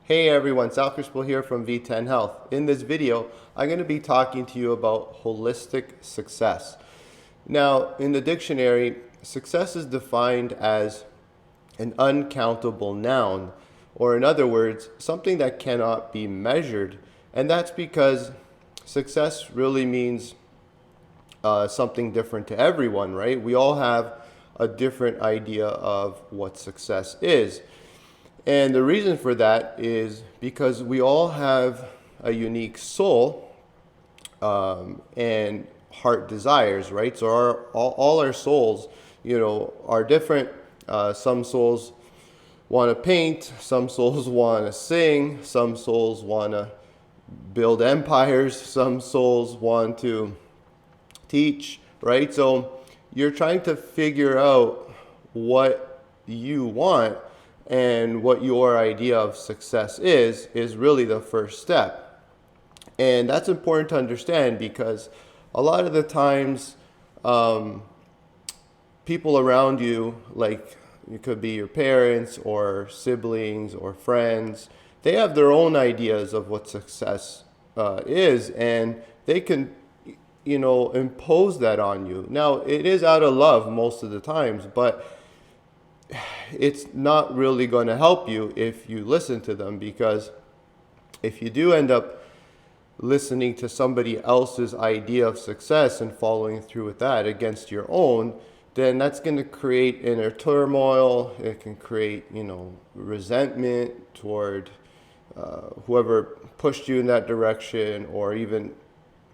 Hey everyone, Sal Crispal here from V10 Health. In this video, I'm going to be talking to you about holistic success. Now, in the dictionary, success is defined as an uncountable noun, or in other words, something that cannot be measured. And that's because success really means something different to everyone, right? We all have a different idea of what success is. And the reason for that is because we all have a unique soul and heart desires, right? So all our souls, are different. Some souls want to paint, some souls want to sing, some souls want to build empires, some souls want to teach, right? So you're trying to figure out what you want, and what your idea of success is really the first step. And that's important to understand because a lot of the times people around you, like it could be your parents or siblings or friends, they have their own ideas of what success is, and they can impose that on you. Now it is out of love most of the times, but it's not really going to help you if you listen to them, because if you do end up listening to somebody else's idea of success and following through with that against your own, then that's going to create inner turmoil. It can create, resentment toward whoever pushed you in that direction, or even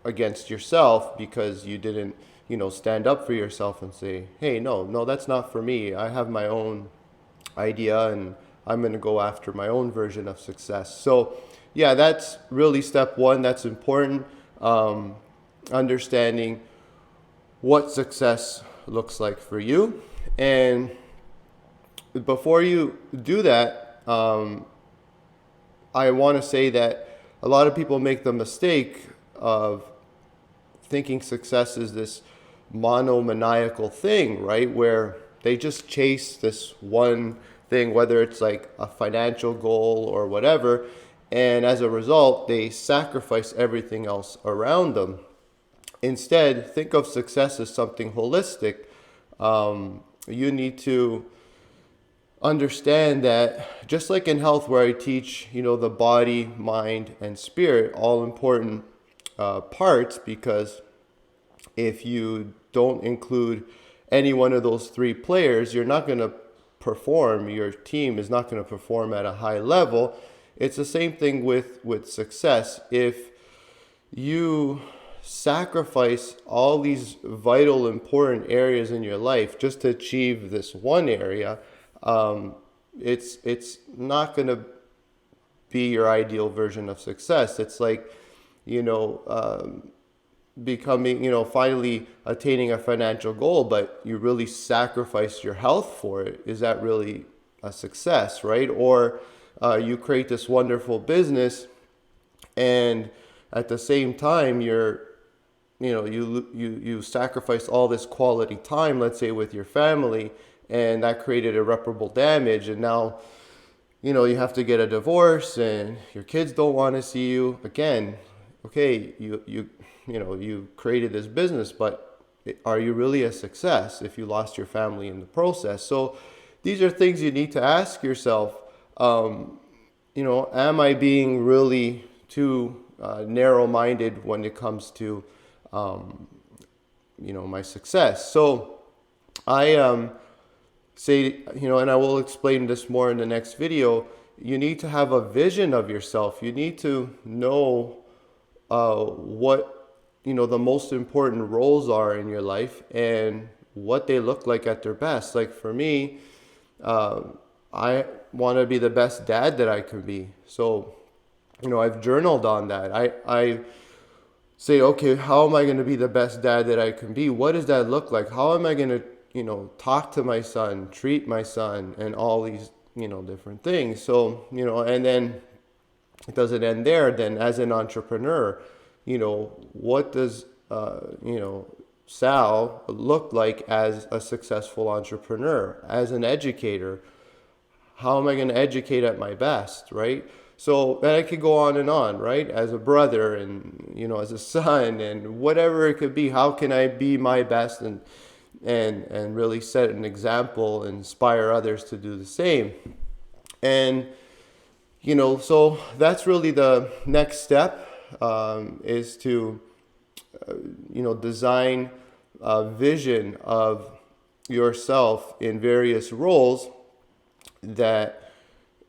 against yourself because you didn't, stand up for yourself and say, hey, no, that's not for me. I have my own idea and I'm going to go after my own version of success. So, yeah, that's really step one. That's important. Understanding what success looks like for you. And before you do that, I want to say that a lot of people make the mistake of thinking success is this monomaniacal thing, right? Where they just chase this one thing, whether it's like a financial goal or whatever, and as a result, they sacrifice everything else around them. Instead, think of success as something holistic. You need to understand that just like in health, where I teach, the body, mind, and spirit, all important parts, because if you don't include any one of those three players, you're not going to perform. Your team is not going to perform at a high level. It's the same thing with success. If you sacrifice all these vital, important areas in your life just to achieve this one area, it's not going to be your ideal version of success. It's like, becoming, finally attaining a financial goal, but you really sacrifice your health for it. Is that really a success, right? Or you create this wonderful business, and at the same time you sacrifice all this quality time, let's say with your family, and that created irreparable damage, and now you have to get a divorce and your kids don't want to see you again. Okay, you created this business, but are you really a success if you lost your family in the process? So these are things you need to ask yourself. Am I being really too narrow-minded when it comes to my success? So I say, and I will explain this more in the next video, you need to have a vision of yourself. You need to know what the most important roles are in your life and what they look like at their best. Like for me, I want to be the best dad that I can be. So I've journaled on that. I say, okay, how am I going to be the best dad that I can be? What does that look like? How am I going to talk to my son, treat my son, and all these different things. So and then it doesn't end there. Then as an entrepreneur, what does Sal look like as a successful entrepreneur? As an educator, how am I going to educate at my best, right? So, and I could go on, right? As a brother and, as a son and whatever it could be, how can I be my best and really set an example, inspire others to do the same. And, so that's really the next step, is to, design a vision of yourself in various roles that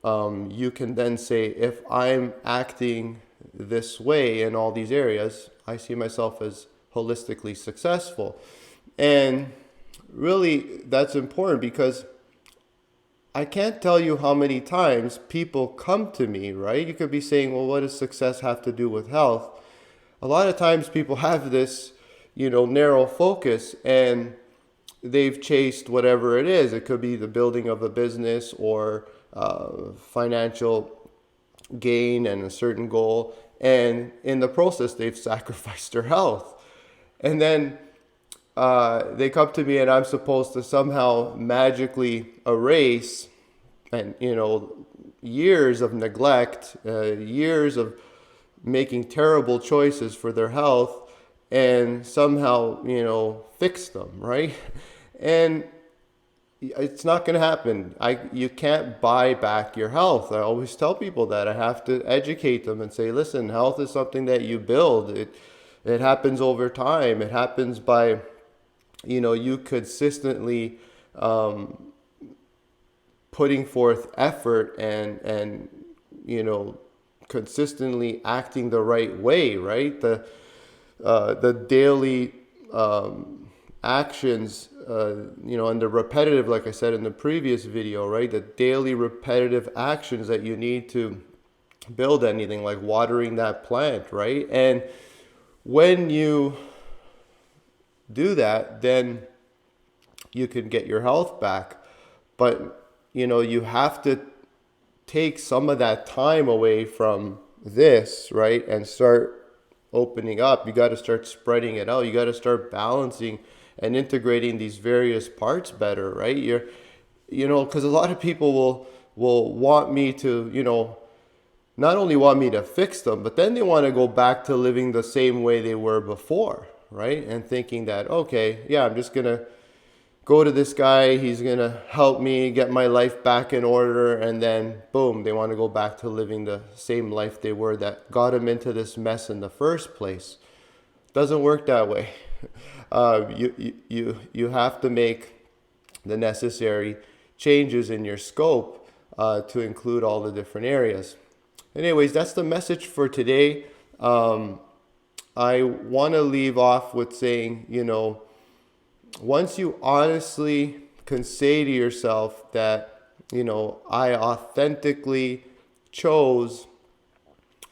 you can then say, if I'm acting this way in all these areas, I see myself as holistically successful. And really, that's important because I can't tell you how many times people come to me, right? You could be saying, well, what does success have to do with health? A lot of times people have this, narrow focus, and they've chased whatever it is. It could be the building of a business or financial gain and a certain goal. And in the process, they've sacrificed their health. And then they come to me and I'm supposed to somehow magically erase and, years of neglect, years of making terrible choices for their health, and somehow, fix them, right? And it's not going to happen. You can't buy back your health. I always tell people that. I have to educate them and say, listen, health is something that you build. It happens over time. It happens by, you consistently putting forth effort and consistently acting the right way, right? The daily actions, and the repetitive, like I said in the previous video, right? The daily repetitive actions that you need to build anything, like watering that plant, right? And when you do that, then you can get your health back. But, you have to take some of that time away from this, right? And start opening up. You got to start spreading it out. You got to start balancing and integrating these various parts better, right? Because a lot of people will want me to, not only want me to fix them, but then they want to go back to living the same way they were before, right? And thinking that, okay, yeah, I'm just going to go to this guy, he's going to help me get my life back in order, and then boom, they want to go back to living the same life they were that got them into this mess in the first place. Doesn't work that way. You have to make the necessary changes in your scope to include all the different areas. Anyways, that's the message for today. I want to leave off with saying, once you honestly can say to yourself that, I authentically chose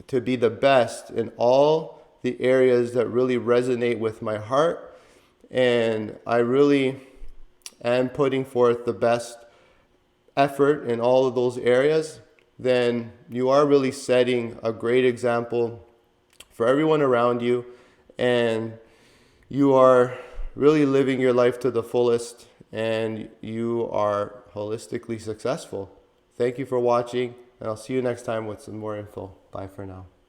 to be the best in all the areas that really resonate with my heart, and I really am putting forth the best effort in all of those areas, then you are really setting a great example for everyone around you, and you are really living your life to the fullest, and you are holistically successful. Thank you for watching, and I'll see you next time with some more info. Bye for now.